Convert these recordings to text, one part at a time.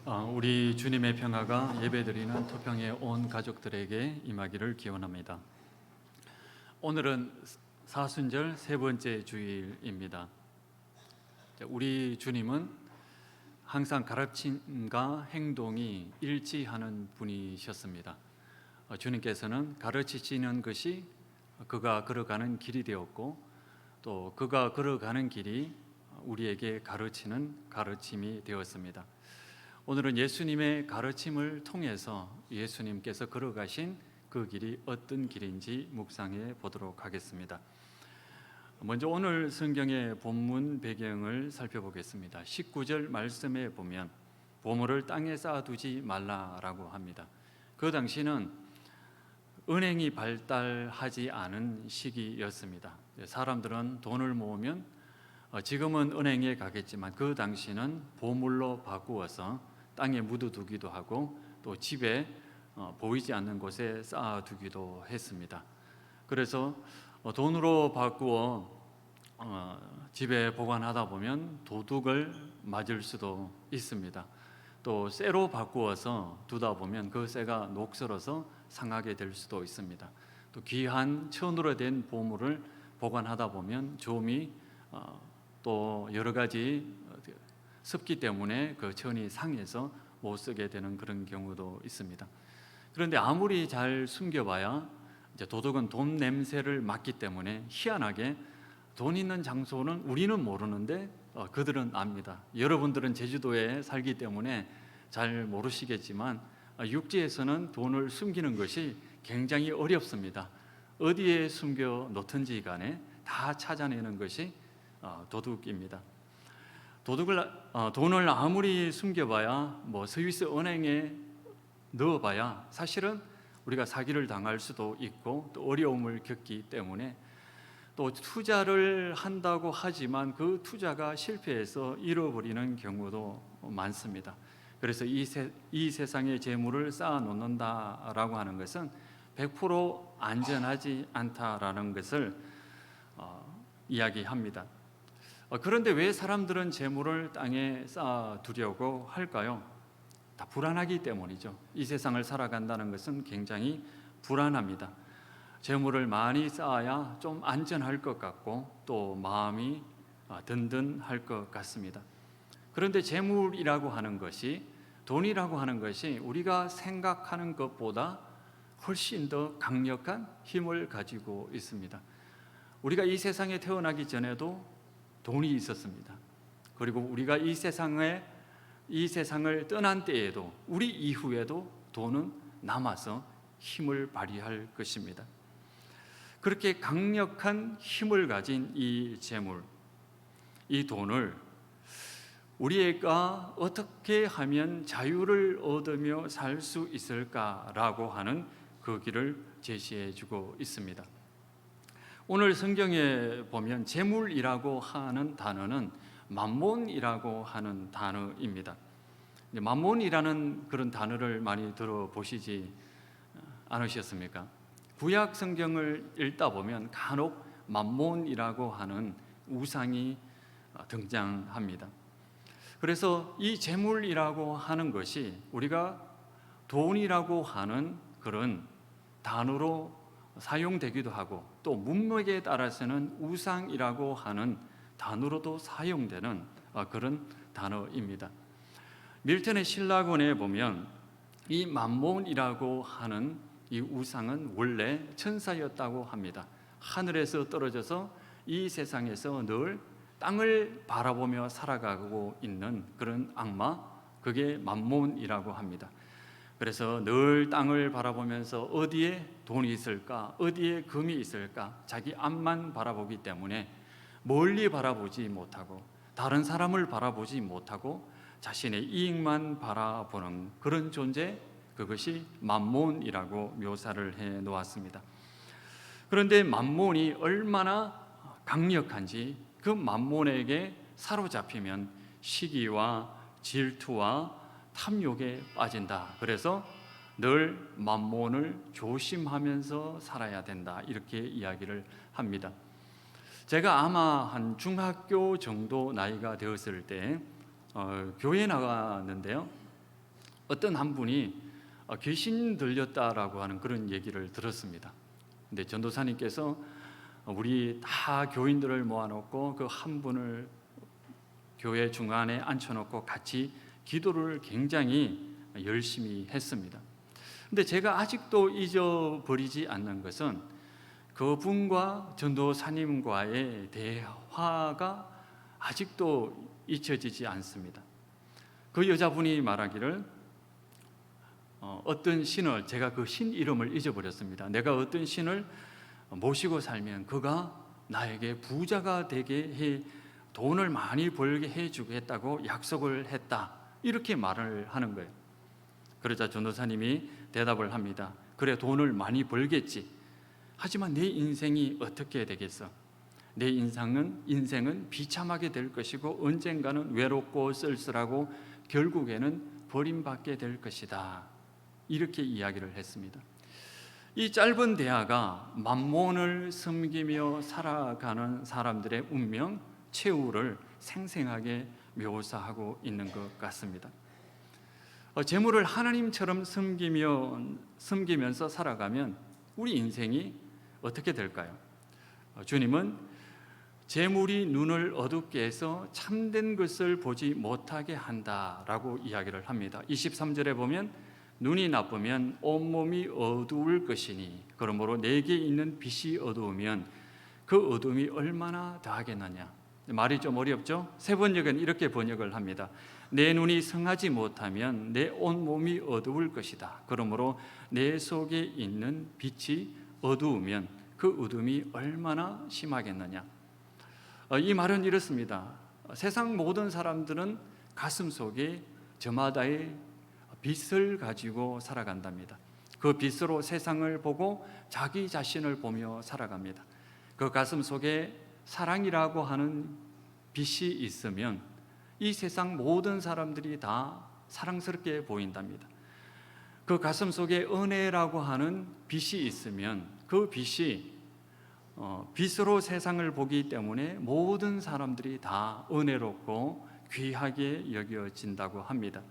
우리 주님의 평화가 예배드리는 토평의 온 가족들에게 임하기를 기원합니다. 오늘은 사순절 세 번째 주일입니다. 우리 주님은 항상 가르침과 행동이 일치하는 분이셨습니다. 주님께서는 가르치시는 것이 그가 걸어가는 길이 되었고, 또 그가 걸어가는 길이 우리에게 가르치는 가르침이 되었습니다. 오늘은 예수님의 가르침을 통해서 예수님께서 걸어가신 그 길이 어떤 길인지 묵상해 보도록 하겠습니다. 먼저 오늘 성경의 본문 배경을 살펴보겠습니다. 19절 말씀에 보면 보물을 땅에 쌓아두지 말라라고 합니다. 그 당시는 은행이 발달하지 않은 시기였습니다. 사람들은 돈을 모으면 지금은 은행에 가겠지만 그 당시는 보물로 바꾸어서 땅에 묻어두기도 하고 또 집에 보이지 않는 곳에 쌓아두기도 했습니다. 그래서 돈으로 바꾸어 집에 보관하다 보면 도둑을 맞을 수도 있습니다. 또 쇠로 바꾸어서 두다 보면 그 쇠가 녹슬어서 상하게 될 수도 있습니다. 또 귀한 천으로 된 보물을 보관하다 보면 좀이 또 여러 가지 습기 때문에 그 천이 상해서 못 쓰게 되는 그런 경우도 있습니다. 그런데 아무리 잘 숨겨봐야 이제 도둑은 돈 냄새를 맡기 때문에 희한하게 돈 있는 장소는 우리는 모르는데 그들은 압니다. 여러분들은 제주도에 살기 때문에 잘 모르시겠지만 육지에서는 돈을 숨기는 것이 굉장히 어렵습니다. 어디에 숨겨 놓든지 간에 다 찾아내는 것이 도둑입니다. 돈을 아무리 숨겨봐야 스위스 은행에 넣어봐야 사실은 우리가 사기를 당할 수도 있고 또 어려움을 겪기 때문에 또 투자를 한다고 하지만 그 투자가 실패해서 잃어버리는 경우도 많습니다. 그래서 이 세상의 재물을 쌓아 놓는다라고 하는 것은 100% 안전하지 않다라는 것을 이야기합니다. 그런데 왜 사람들은 재물을 땅에 쌓아두려고 할까요? 다 불안하기 때문이죠. 이 세상을 살아간다는 것은 굉장히 불안합니다. 재물을 많이 쌓아야 좀 안전할 것 같고 또 마음이 든든할 것 같습니다. 그런데 재물이라고 하는 것이, 돈이라고 하는 것이 우리가 생각하는 것보다 훨씬 더 강력한 힘을 가지고 있습니다. 우리가 이 세상에 태어나기 전에도 돈이 있었습니다. 그리고 우리가 이 세상을 떠난 때에도 우리 이후에도 돈은 남아서 힘을 발휘할 것입니다. 그렇게 강력한 힘을 가진 이 재물, 이 돈을 우리가 어떻게 하면 자유를 얻으며 살 수 있을까라고 하는 그 길을 제시해 주고 있습니다. 오늘 성경에 보면 재물이라고 하는 단어는 맘몬이라고 하는 단어입니다. 맘몬이라는 그런 단어를 많이 들어보시지 않으셨습니까? 구약 성경을 읽다 보면 간혹 맘몬이라고 하는 우상이 등장합니다. 그래서 이 재물이라고 하는 것이 우리가 돈이라고 하는 그런 단어로 사용되기도 하고 또 문맥에 따라서는 우상이라고 하는 단어로도 사용되는 그런 단어입니다. 밀턴의 신라곤에 보면 이 맘몬이라고 하는 이 우상은 원래 천사였다고 합니다. 하늘에서 떨어져서 이 세상에서 늘 땅을 바라보며 살아가고 있는 그런 악마, 그게 맘몬이라고 합니다. 그래서 늘 땅을 바라보면서 어디에 돈이 있을까, 어디에 금이 있을까, 자기 앞만 바라보기 때문에 멀리 바라보지 못하고 다른 사람을 바라보지 못하고 자신의 이익만 바라보는 그런 존재, 그것이 맘몬이라고 묘사를 해 놓았습니다. 그런데 맘몬이 얼마나 강력한지, 그 맘몬에게 사로잡히면 시기와 질투와 탐욕에 빠진다. 그래서 늘 맘몬을 조심하면서 살아야 된다, 이렇게 이야기를 합니다. 제가 아마 한 중학교 정도 나이가 되었을 때 교회에 나갔는데요, 어떤 한 분이 귀신 들렸다라고 하는 그런 얘기를 들었습니다. 근데 전도사님께서 우리 다 교인들을 모아놓고 그 한 분을 교회 중간에 앉혀놓고 같이 기도를 굉장히 열심히 했습니다. 근데 제가 아직도 잊어버리지 않는 것은 그분과 전도사님과의 대화가 아직도 잊혀지지 않습니다. 그 여자분이 말하기를 어떤 신을, 제가 그 신 이름을 잊어버렸습니다. 내가 어떤 신을 모시고 살면 그가 나에게 부자가 되게 해 돈을 많이 벌게 해주겠다고 약속을 했다, 이렇게 말을 하는 거예요. 그러자 전도사님이 대답을 합니다. 그래, 돈을 많이 벌겠지. 하지만 내 인생이 어떻게 되겠어? 내 인생은 비참하게 될 것이고 언젠가는 외롭고 쓸쓸하고 결국에는 버림받게 될 것이다, 이렇게 이야기를 했습니다. 이 짧은 대화가 만몬을 섬기며 살아가는 사람들의 운명, 최후를 생생하게 묘사하고 있는 것 같습니다. 재물을 하나님처럼 섬기면서 살아가면 우리 인생이 어떻게 될까요? 주님은 재물이 눈을 어둡게 해서 참된 것을 보지 못하게 한다라고 이야기를 합니다. 23절에 보면 눈이 나쁘면 온몸이 어두울 것이니 그러므로 내게 있는 빛이 어두우면 그 어둠이 얼마나 더하겠느냐. 말이 좀 어렵죠? 세 번역은 이렇게 번역을 합니다. 내 눈이 성하지 못하면 내 온몸이 어두울 것이다. 그러므로 내 속에 있는 빛이 어두우면 그 어둠이 얼마나 심하겠느냐. 이 말은 이렇습니다. 세상 모든 사람들은 가슴 속에 저마다의 빛을 가지고 살아간답니다. 그 빛으로 세상을 보고 자기 자신을 보며 살아갑니다. 그 가슴 속에 사랑이라고 하는 빛이 있으면 이 세상 모든 사람들이 다 사랑스럽게 보인답니다. 그 가슴 속에 은혜라고 하는 빛이 있으면 그 빛이 빛으로 세상을 보기 때문에 모든 사람들이 다 은혜롭고 귀하게 여겨진다고 합니다.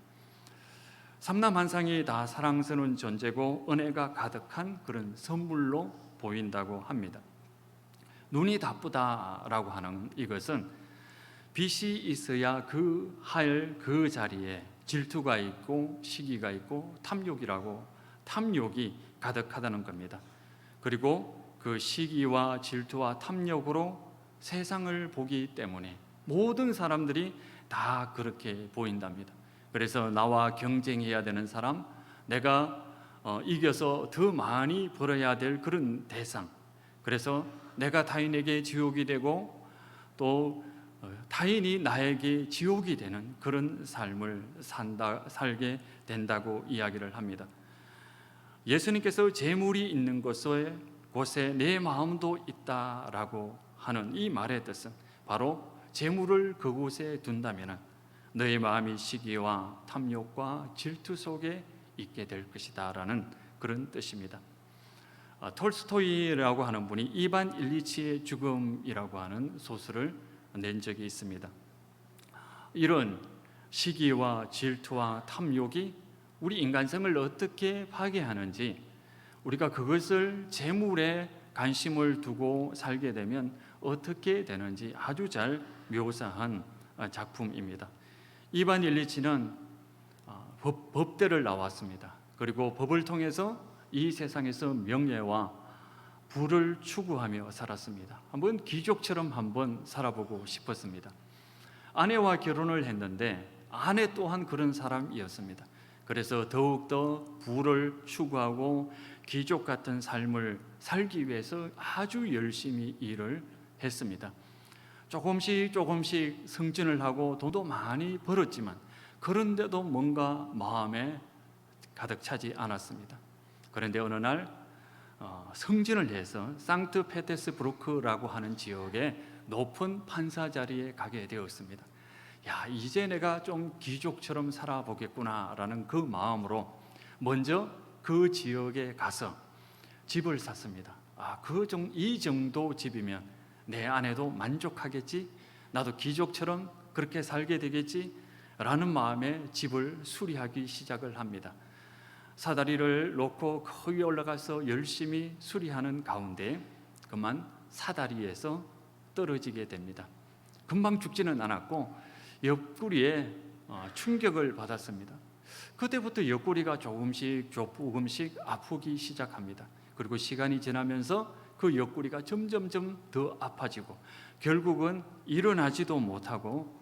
삼남한상이 다 사랑스러운 존재고 은혜가 가득한 그런 선물로 보인다고 합니다. 눈이 나쁘다라고 하는 이것은 빛이 있어야 그 자리에 질투가 있고 시기가 있고 탐욕이 가득하다는 겁니다. 그리고 그 시기와 질투와 탐욕으로 세상을 보기 때문에 모든 사람들이 다 그렇게 보인답니다. 그래서 나와 경쟁해야 되는 사람, 내가 이겨서 더 많이 벌어야 될 그런 대상, 그래서 내가 타인에게 지옥이 되고 또 타인이 나에게 지옥이 되는 그런 삶을 살게 된다고 이야기를 합니다. 예수님께서 재물이 있는 곳에 내 마음도 있다라고 하는 이 말의 뜻은 바로 재물을 그곳에 둔다면 너의 마음이 시기와 탐욕과 질투 속에 있게 될 것이다 라는 그런 뜻입니다. 톨스토이라고 하는 분이 이반 일리치의 죽음이라고 하는 소설을 낸 적이 있습니다. 이런 시기와 질투와 탐욕이 우리 인간성을 어떻게 파괴하는지, 우리가 그것을 재물에 관심을 두고 살게 되면 어떻게 되는지 아주 잘 묘사한 작품입니다. 이반 일리치는 법대를 나왔습니다. 그리고 법을 통해서 이 세상에서 명예와 부를 추구하며 살았습니다. 한번 귀족처럼 한번 살아보고 싶었습니다. 아내와 결혼을 했는데 아내 또한 그런 사람이었습니다. 그래서 더욱더 부를 추구하고 귀족 같은 삶을 살기 위해서 아주 열심히 일을 했습니다. 조금씩 승진을 하고 돈도 많이 벌었지만 그런데도 뭔가 마음에 가득 차지 않았습니다. 그런데 어느 날 승진을 해서 상트페테스부르크라고 하는 지역의 높은 판사 자리에 가게 되었습니다. 이제 내가 좀 귀족처럼 살아보겠구나라는 그 마음으로 먼저 그 지역에 가서 집을 샀습니다. 이 정도 집이면 내 아내도 만족하겠지, 나도 귀족처럼 그렇게 살게 되겠지 라는 마음에 집을 수리하기 시작을 합니다. 사다리를 놓고 거기 올라가서 열심히 수리하는 가운데 그만 사다리에서 떨어지게 됩니다. 금방 죽지는 않았고 옆구리에 충격을 받았습니다. 그때부터 옆구리가 조금씩 아프기 시작합니다. 그리고 시간이 지나면서 그 옆구리가 점점점 더 아파지고 결국은 일어나지도 못하고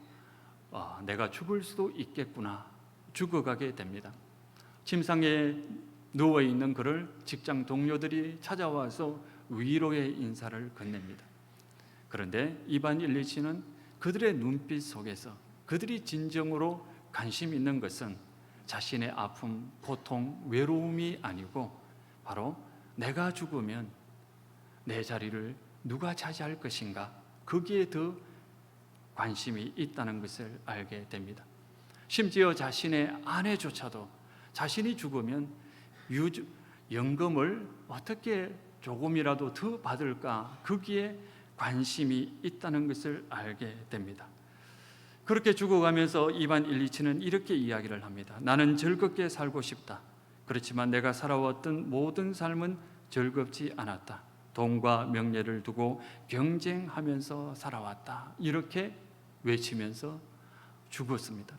내가 죽을 수도 있겠구나, 죽어가게 됩니다. 침상에 누워있는 그를 직장 동료들이 찾아와서 위로의 인사를 건넵니다. 그런데 이반 일리치는 그들의 눈빛 속에서 그들이 진정으로 관심 있는 것은 자신의 아픔, 고통, 외로움이 아니고 바로 내가 죽으면 내 자리를 누가 차지할 것인가, 거기에 더 관심이 있다는 것을 알게 됩니다. 심지어 자신의 아내조차도 자신이 죽으면 연금을 어떻게 조금이라도 더 받을까, 거기에 관심이 있다는 것을 알게 됩니다. 그렇게 죽어가면서 이반 일리치는 이렇게 이야기를 합니다. 나는 즐겁게 살고 싶다. 그렇지만 내가 살아왔던 모든 삶은 즐겁지 않았다. 돈과 명예를 두고 경쟁하면서 살아왔다. 이렇게 외치면서 죽었습니다.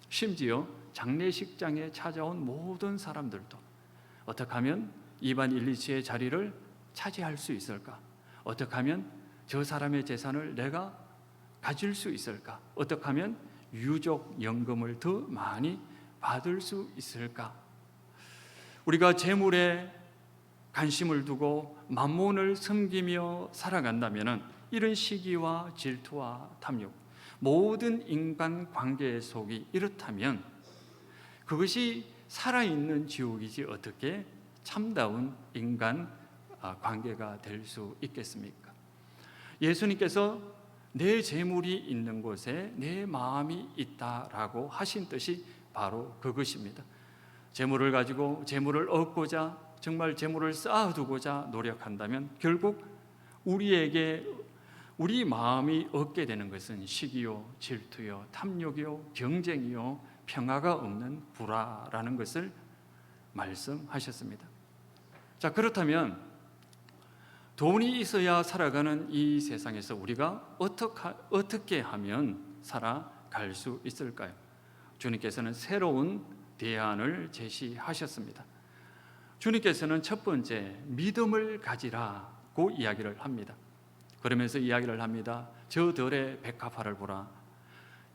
심지어 장례식장에 찾아온 모든 사람들도 어떻게 하면 이반 일리치의 자리를 차지할 수 있을까? 어떻게 하면 저 사람의 재산을 내가 가질 수 있을까? 어떻게 하면 유족 연금을 더 많이 받을 수 있을까? 우리가 재물에 관심을 두고 만몬을 섬기며 살아간다면 이런 시기와 질투와 탐욕, 모든 인간 관계 속이 이렇다면 그것이 살아있는 지옥이지 어떻게 참다운 인간 관계가 될 수 있겠습니까? 예수님께서 내 재물이 있는 곳에 내 마음이 있다라고 하신 뜻이 바로 그것입니다. 재물을 가지고 재물을 얻고자, 정말 재물을 쌓아두고자 노력한다면 결국 우리 마음이 얻게 되는 것은 시기요, 질투요, 탐욕이요, 경쟁이요, 평화가 없는 불화라는 것을 말씀하셨습니다. 자, 그렇다면 돈이 있어야 살아가는 이 세상에서 우리가 어떻게 하면 살아갈 수 있을까요? 주님께서는 새로운 대안을 제시하셨습니다. 주님께서는 첫 번째, 믿음을 가지라고 이야기를 합니다. 그러면서 이야기를 합니다. 저들의 백합화를 보라.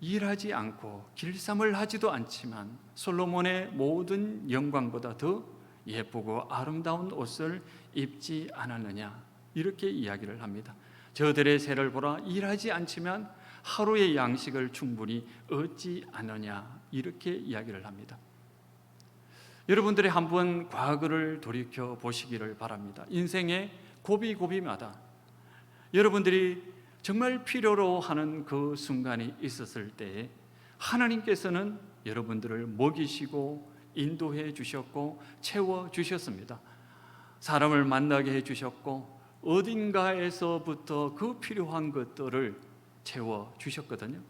일하지 않고 길쌈을 하지도 않지만 솔로몬의 모든 영광보다 더 예쁘고 아름다운 옷을 입지 않았느냐, 이렇게 이야기를 합니다. 저들의 새를 보라. 일하지 않지만 하루의 양식을 충분히 얻지 않느냐, 이렇게 이야기를 합니다. 여러분들이 한번 과거를 돌이켜 보시기를 바랍니다. 인생의 고비고비마다 여러분들이 정말 필요로 하는 그 순간이 있었을 때에 하나님께서는 여러분들을 먹이시고 인도해 주셨고 채워 주셨습니다. 사람을 만나게 해 주셨고 어딘가에서부터 그 필요한 것들을 채워 주셨거든요.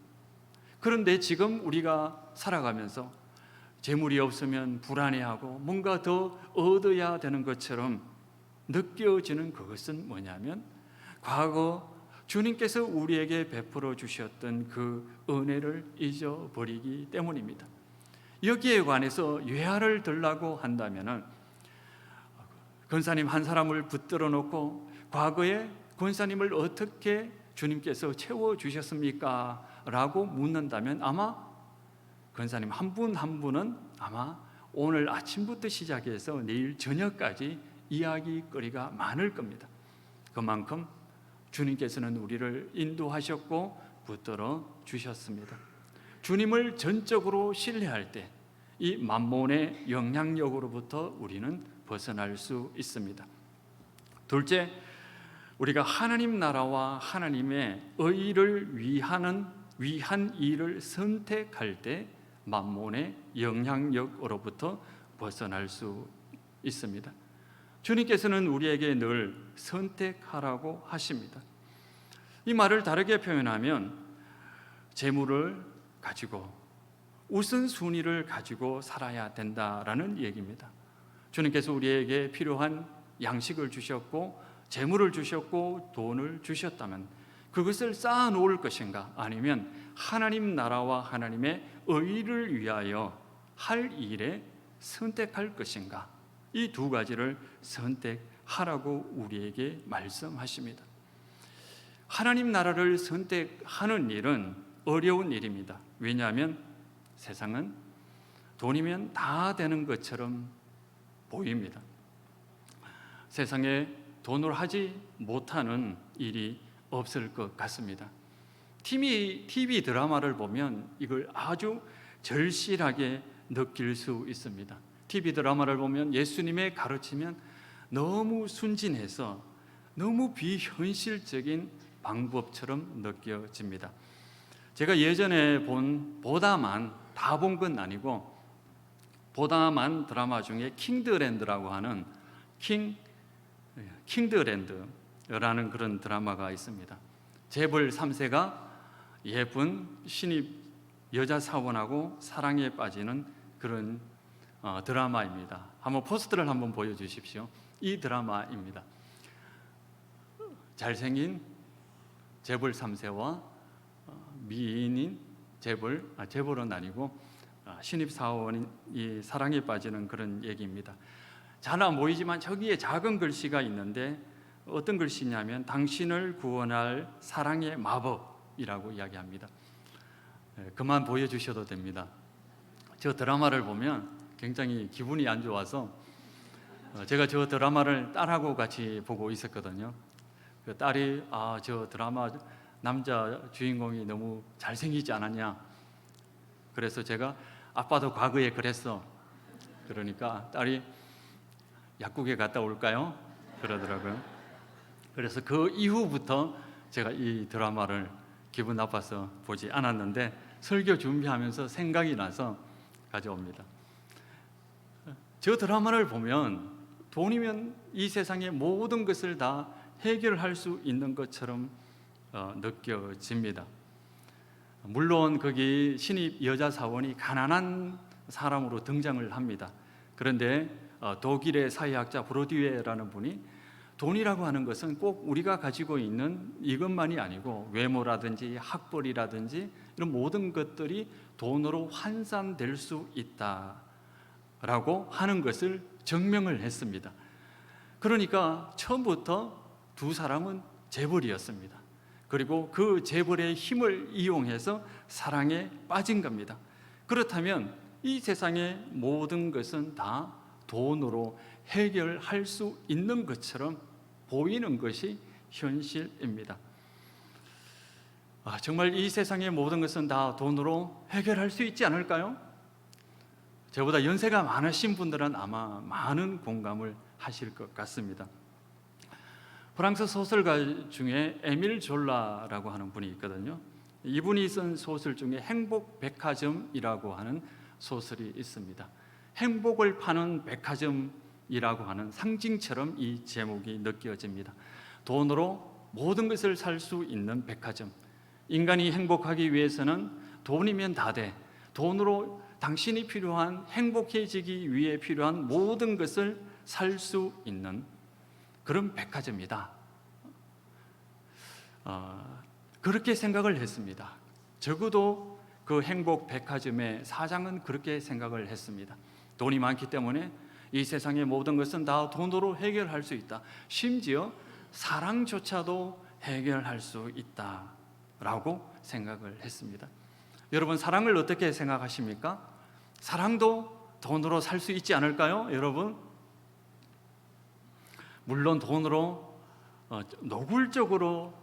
그런데 지금 우리가 살아가면서 재물이 없으면 불안해하고 뭔가 더 얻어야 되는 것처럼 느껴지는 그것은 뭐냐면 과거 주님께서 우리에게 베풀어 주셨던 그 은혜를 잊어버리기 때문입니다. 여기에 관해서 예화를 들라고 한다면 권사님 한 사람을 붙들어 놓고 과거에 권사님을 어떻게 주님께서 채워주셨습니까? 라고 묻는다면 아마 권사님 한 분 한 분은 아마 오늘 아침부터 시작해서 내일 저녁까지 이야기거리가 많을 겁니다. 그만큼 주님께서는 우리를 인도하셨고 붙들어 주셨습니다. 주님을 전적으로 신뢰할 때 이 만몬의 영향력으로부터 우리는 벗어날 수 있습니다. 둘째, 우리가 하나님 나라와 하나님의 의를 위한 일을 선택할 때 만몬의 영향력으로부터 벗어날 수 있습니다. 주님께서는 우리에게 늘 선택하라고 하십니다. 이 말을 다르게 표현하면 재물을 가지고 우선순위를 가지고 살아야 된다라는 얘기입니다. 주님께서 우리에게 필요한 양식을 주셨고 재물을 주셨고 돈을 주셨다면 그것을 쌓아 놓을 것인가, 아니면 하나님 나라와 하나님의 의를 위하여 할 일에 선택할 것인가, 이 두 가지를 선택하라고 우리에게 말씀하십니다. 하나님 나라를 선택하는 일은 어려운 일입니다. 왜냐하면 세상은 돈이면 다 되는 것처럼 보입니다. 세상에 돈을 하지 못하는 일이 없을 것 같습니다. TV 드라마를 보면 이걸 아주 절실하게 느낄 수 있습니다. TV 드라마를 보면 예수님의 가르치면 너무 순진해서 너무 비현실적인 방법처럼 느껴집니다. 제가 예전에 본 보다만, 다 본 건 아니고 보다만 드라마 중에 킹드랜드라고 하는 킹드랜드라는 그런 드라마가 있습니다. 재벌 3세가 예쁜 신입 여자 사원하고 사랑에 빠지는 그런 드라마입니다. 한번 포스터를 한번 보여주십시오. 이 드라마입니다. 잘생긴 재벌 3세와 미인인 재벌은 아니고 신입 사원이 사랑에 빠지는 그런 얘기입니다. 잘 안 보이지만 저기에 작은 글씨가 있는데 어떤 글씨냐면 당신을 구원할 사랑의 마법이라고 이야기합니다. 그만 보여주셔도 됩니다. 저 드라마를 보면 굉장히 기분이 안 좋아서 제가 저 드라마를 딸하고 같이 보고 있었거든요. 그 딸이 저 드라마 남자 주인공이 너무 잘생기지 않았냐, 그래서 제가 아빠도 과거에 그랬어, 그러니까 딸이 약국에 갔다 올까요? 그러더라고요. 그래서 그 이후부터 제가 이 드라마를 기분 나빠서 보지 않았는데 설교 준비하면서 생각이 나서 가져옵니다. 저 드라마를 보면 돈이면 이 세상의 모든 것을 다 해결할 수 있는 것처럼 느껴집니다. 물론 거기 신입 여자 사원이 가난한 사람으로 등장을 합니다. 그런데 독일의 사회학자 브로디웨라는 분이 돈이라고 하는 것은 꼭 우리가 가지고 있는 이것만이 아니고 외모라든지 학벌이라든지 이런 모든 것들이 돈으로 환산될 수 있다라고 하는 것을 증명을 했습니다. 그러니까 처음부터 두 사람은 재벌이었습니다. 그리고 그 재벌의 힘을 이용해서 사랑에 빠진 겁니다. 그렇다면 이 세상의 모든 것은 다 돈으로 해결할 수 있는 것처럼 보이는 것이 현실입니다. 정말 이 세상의 모든 것은 다 돈으로 해결할 수 있지 않을까요? 저보다 연세가 많으신 분들은 아마 많은 공감을 하실 것 같습니다. 프랑스 소설가 중에 에밀 졸라라고 하는 분이 있거든요. 이분이 쓴 소설 중에 행복백화점이라고 하는 소설이 있습니다. 행복을 파는 백화점이라고 하는 상징처럼 이 제목이 느껴집니다. 돈으로 모든 것을 살 수 있는 백화점. 인간이 행복하기 위해서는 돈이면 다 돼. 돈으로 당신이 필요한, 행복해지기 위해 필요한 모든 것을 살 수 있는 그런 백화점이다. 그렇게 생각을 했습니다. 적어도 그 행복 백화점의 사장은 그렇게 생각을 했습니다. 돈이 많기 때문에 이 세상의 모든 것은 다 돈으로 해결할 수 있다. 심지어 사랑조차도 해결할 수 있다라고 생각을 했습니다. 여러분, 사랑을 어떻게 생각하십니까? 사랑도 돈으로 살 수 있지 않을까요, 여러분? 물론 돈으로 노골적으로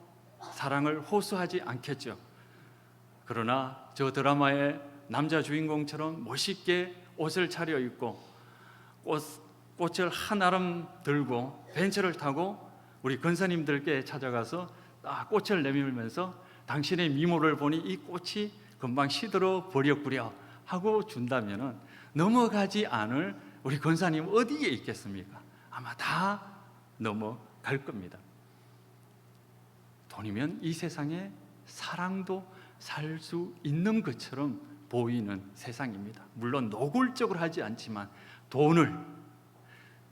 사랑을 호소하지 않겠죠. 그러나 저 드라마의 남자 주인공처럼 멋있게 옷을 차려입고 꽃을 한아름 들고 벤츠를 타고 우리 권사님들께 찾아가서 꽃을 내밀면서 당신의 미모를 보니 이 꽃이 금방 시들어 버렸구려 하고 준다면 넘어가지 않을 우리 권사님 어디에 있겠습니까? 아마 다 넘어갈 겁니다. 돈이면 이 세상에 사랑도 살 수 있는 것처럼 보이는 세상입니다. 물론 노골적으로 하지 않지만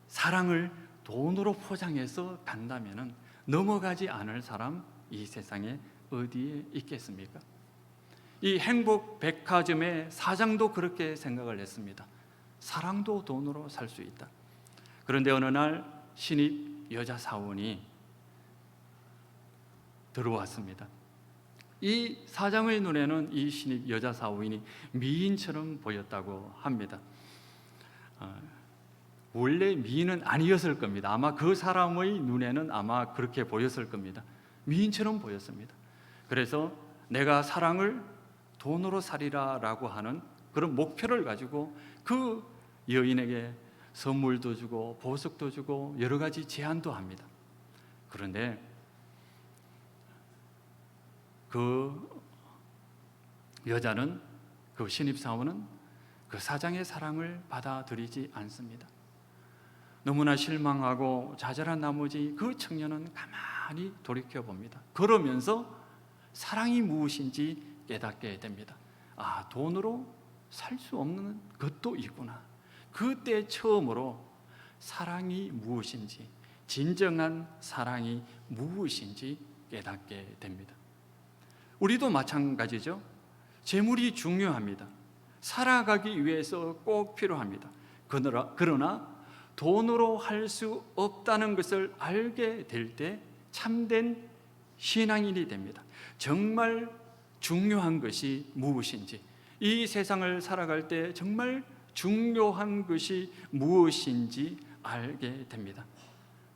사랑을 돈으로 포장해서 간다면 넘어가지 않을 사람 이 세상에 어디에 있겠습니까? 이 행복 백화점의 사장도 그렇게 생각을 했습니다. 사랑도 돈으로 살 수 있다. 그런데 어느 날 신입 여자 사원이 들어왔습니다. 이 사장의 눈에는 이 신입 여자 사원이 미인처럼 보였다고 합니다. 원래 미인은 아니었을 겁니다. 아마 그 사람의 눈에는 아마 그렇게 보였을 겁니다. 미인처럼 보였습니다. 그래서 내가 사랑을 돈으로 살리라라고 하는 그런 목표를 가지고 그 여인에게 선물도 주고 보석도 주고 여러 가지 제안도 합니다. 그런데 그 여자는, 그 신입사원은 그 사장의 사랑을 받아들이지 않습니다. 너무나 실망하고 좌절한 나머지 그 청년은 가만히 돌이켜봅니다. 그러면서 사랑이 무엇인지 깨닫게 됩니다. 아, 돈으로 살 수 없는 것도 있구나. 그때 처음으로 사랑이 무엇인지, 진정한 사랑이 무엇인지 깨닫게 됩니다. 우리도 마찬가지죠. 재물이 중요합니다. 살아가기 위해서 꼭 필요합니다. 그러나 돈으로 할 수 없다는 것을 알게 될 때 참된 신앙인이 됩니다. 정말 중요한 것이 무엇인지, 이 세상을 살아갈 때 정말 중요한 것이 무엇인지 알게 됩니다.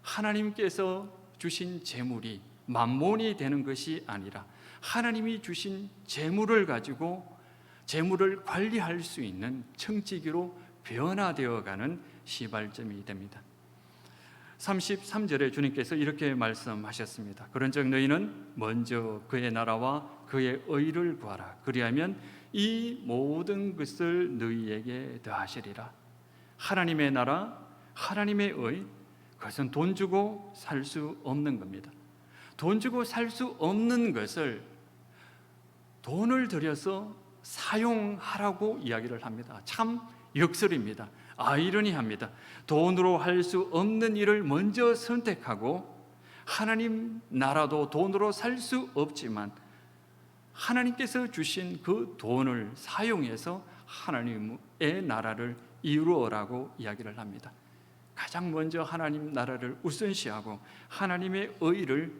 하나님께서 주신 재물이 만몬이 되는 것이 아니라 하나님이 주신 재물을 가지고 재물을 관리할 수 있는 청지기로 변화되어가는 시발점이 됩니다. 33절에 주님께서 이렇게 말씀하셨습니다. 그런즉 너희는 먼저 그의 나라와 그의 의를 구하라. 그리하면 이 모든 것을 너희에게 더하시리라. 하나님의 나라, 하나님의 의, 그것은 돈 주고 살 수 없는 겁니다. 돈 주고 살 수 없는 것을 돈을 들여서 사용하라고 이야기를 합니다. 참 역설입니다. 아이러니합니다. 돈으로 할 수 없는 일을 먼저 선택하고, 하나님 나라도 돈으로 살 수 없지만 하나님께서 주신 그 돈을 사용해서 하나님의 나라를 이루어라고 이야기를 합니다. 가장 먼저 하나님 나라를 우선시하고 하나님의 의를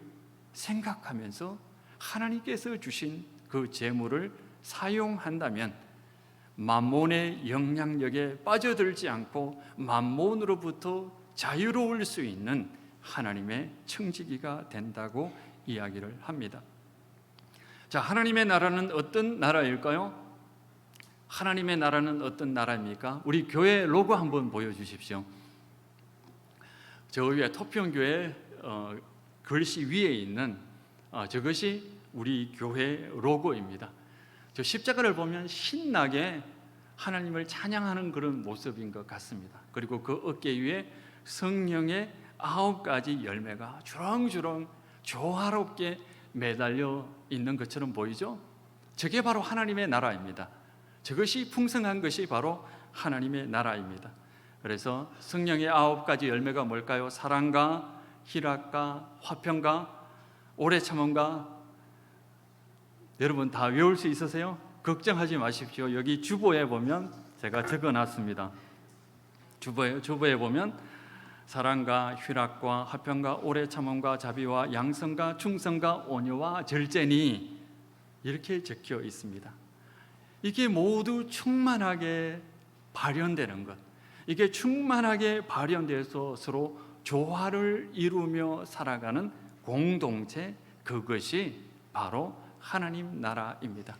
생각하면서 하나님께서 주신 그 재물을 사용한다면 만몬의 영향력에 빠져들지 않고 만몬으로부터 자유로울 수 있는 하나님의 청지기가 된다고 이야기를 합니다. 자, 하나님의 나라는 어떤 나라일까요? 하나님의 나라는 어떤 나라입니까? 우리 교회 로고 한번 보여주십시오. 저 위에 토평교회 글씨 위에 있는 저것이 우리 교회 로고입니다. 저 십자가를 보면 신나게 하나님을 찬양하는 그런 모습인 것 같습니다. 그리고 그 어깨 위에 성령의 9가지 열매가 주렁주렁 조화롭게 매달려 있는 것처럼 보이죠? 저게 바로 하나님의 나라입니다. 저것이 풍성한 것이 바로 하나님의 나라입니다. 그래서 성령의 9가지 열매가 뭘까요? 사랑과 희락과 화평과 오래 참음과, 여러분 다 외울 수 있으세요? 걱정하지 마십시오. 여기 주보에 보면 제가 적어놨습니다. 주보에 보면 사랑과 희락과 화평과 오래 참음과 자비와 양성과 충성과 온유와 절제니 이렇게 적혀 있습니다. 이게 모두 충만하게 발현되는 것, 이게 충만하게 발현돼서 서로 조화를 이루며 살아가는 공동체, 그것이 바로 하나님 나라입니다.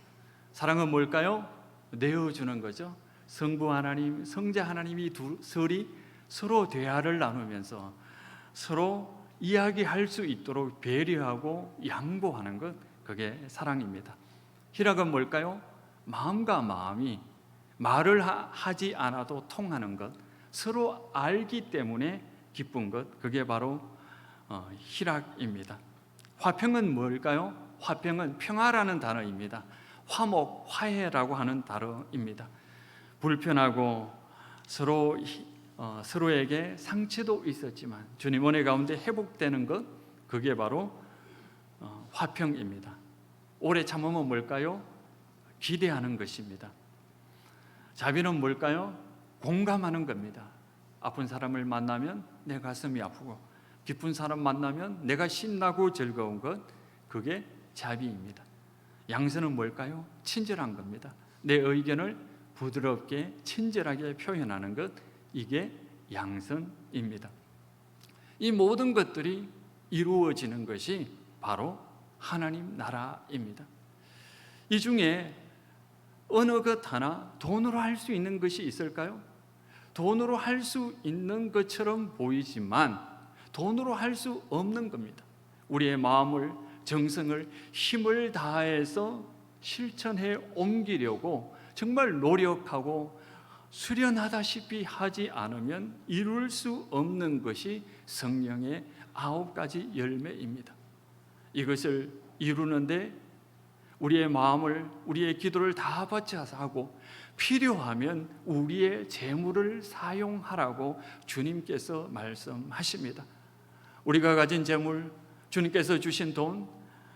사랑은 뭘까요? 내어주는 거죠. 성부 하나님, 성자 하나님이 둘이 서로 대화를 나누면서 서로 이야기할 수 있도록 배려하고 양보하는 것, 그게 사랑입니다. 희락은 뭘까요? 마음과 마음이 말을 하지 않아도 통하는 것, 서로 알기 때문에 기쁜 것, 그게 바로 희락입니다. 화평은 뭘까요? 화평은 평화라는 단어입니다. 화목, 화해라고 하는 단어입니다. 불편하고 서로에게 상처도 있었지만 주님 은혜 가운데 회복되는 것, 그게 바로 화평입니다. 오래 참으면 뭘까요? 기대하는 것입니다. 자비는 뭘까요? 공감하는 겁니다. 아픈 사람을 만나면 내 가슴이 아프고 기쁜 사람 만나면 내가 신나고 즐거운 것, 그게 자비입니다. 양선은 뭘까요? 친절한 겁니다. 내 의견을 부드럽게 친절하게 표현하는 것, 이게 양선입니다. 이 모든 것들이 이루어지는 것이 바로 하나님 나라입니다. 이 중에 어느 것 하나 돈으로 할 수 있는 것이 있을까요? 돈으로 할 수 있는 것처럼 보이지만 돈으로 할 수 없는 겁니다. 우리의 마음을, 정성을, 힘을 다해서 실천해 옮기려고 정말 노력하고 수련하다시피 하지 않으면 이룰 수 없는 것이 성령의 9가지 열매입니다. 이것을 이루는데 우리의 마음을, 우리의 기도를 다 바쳐서 하고 필요하면 우리의 재물을 사용하라고 주님께서 말씀하십니다. 우리가 가진 재물, 주님께서 주신 돈,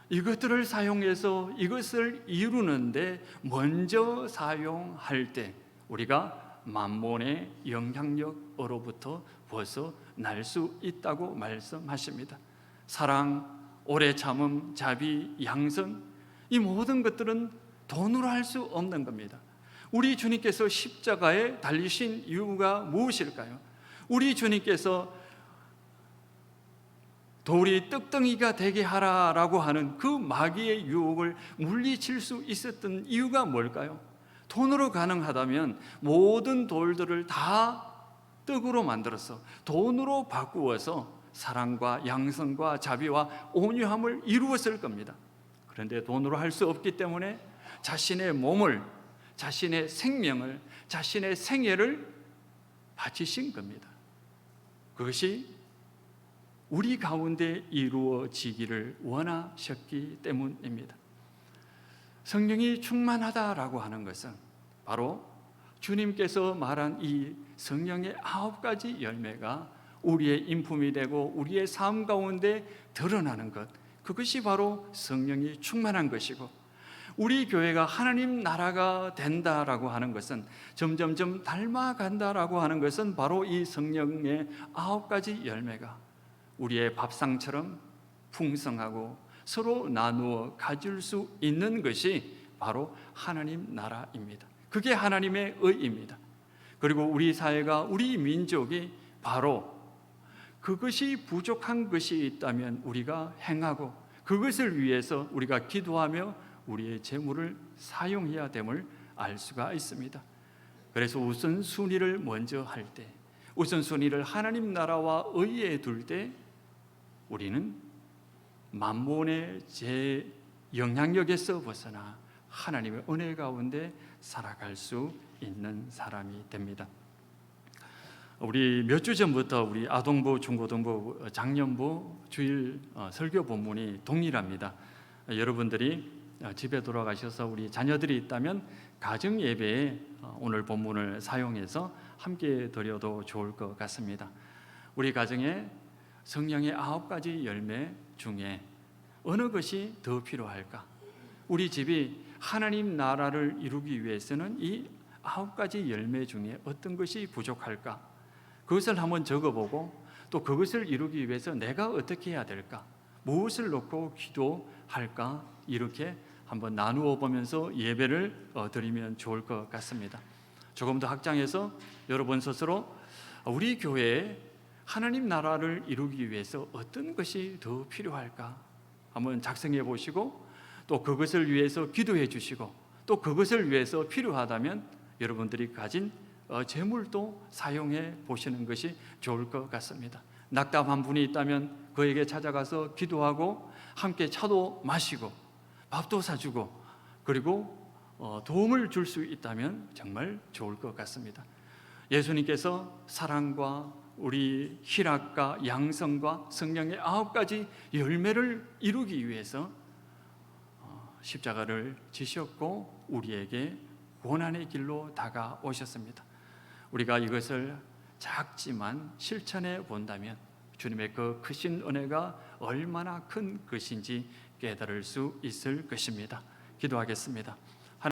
이것들을 사용해서 이것을 이루는데 먼저 사용할 때 우리가 만몬의 영향력으로부터 벗어날 수 있다고 말씀하십니다. 사랑, 오래 참음, 자비, 양선, 이 모든 것들은 돈으로 할 수 없는 겁니다. 우리 주님께서 십자가에 달리신 이유가 무엇일까요? 우리 주님께서 돌이 떡덩이가 되게 하라라고 하는 그 마귀의 유혹을 물리칠 수 있었던 이유가 뭘까요? 돈으로 가능하다면 모든 돌들을 다 떡으로 만들어서 돈으로 바꾸어서 사랑과 양선과 자비와 온유함을 이루었을 겁니다. 그런데 돈으로 할 수 없기 때문에 자신의 몸을, 자신의 생명을, 자신의 생애를 바치신 겁니다. 그것이 우리 가운데 이루어지기를 원하셨기 때문입니다. 성령이 충만하다라고 하는 것은 바로 주님께서 말한 이 성령의 9가지 열매가 우리의 인품이 되고 우리의 삶 가운데 드러나는 것, 그것이 바로 성령이 충만한 것이고, 우리 교회가 하나님 나라가 된다라고 하는 것은, 점점점 닮아간다라고 하는 것은 바로 이 성령의 9가지 열매가 우리의 밥상처럼 풍성하고 서로 나누어 가질 수 있는 것이 바로 하나님 나라입니다. 그게 하나님의 의입니다. 그리고 우리 사회가, 우리 민족이 바로 그것이 부족한 것이 있다면 우리가 행하고 그것을 위해서 우리가 기도하며 우리의 재물을 사용해야 됨을 알 수가 있습니다. 그래서 우선순위를 먼저 할 때, 우선순위를 하나님 나라와 의에 둘 때 우리는 만몬의 제 영향력에서 벗어나 하나님의 은혜 가운데 살아갈 수 있는 사람이 됩니다. 우리 몇 주 전부터 우리 아동부, 중고등부, 장년부 주일 설교 본문이 동일합니다. 여러분들이 집에 돌아가셔서 우리 자녀들이 있다면 가정 예배에 오늘 본문을 사용해서 함께 드려도 좋을 것 같습니다. 우리 가정에 성령의 9가지 열매 중에 어느 것이 더 필요할까? 우리 집이 하나님 나라를 이루기 위해서는 이 9가지 열매 중에 어떤 것이 부족할까? 그것을 한번 적어보고 또 그것을 이루기 위해서 내가 어떻게 해야 될까? 무엇을 놓고 기도할까? 이렇게 한번 나누어 보면서 예배를 드리면 좋을 것 같습니다. 조금 더 확장해서 여러분 스스로 우리 교회에 하나님 나라를 이루기 위해서 어떤 것이 더 필요할까? 한번 작성해 보시고 또 그것을 위해서 기도해 주시고 또 그것을 위해서 필요하다면 여러분들이 가진 재물도 사용해 보시는 것이 좋을 것 같습니다. 낙담한 분이 있다면 그에게 찾아가서 기도하고 함께 차도 마시고 밥도 사주고 그리고 도움을 줄 수 있다면 정말 좋을 것 같습니다. 예수님께서 사랑과 우리 희락과 양성과 성령의 9가지 열매를 이루기 위해서 십자가를 지셨고 우리에게 고난의 길로 다가오셨습니다. 우리가 이것을 작지만 실천해 본다면 주님의 그 크신 은혜가 얼마나 큰 것인지 깨달을 수 있을 것입니다. 기도하겠습니다.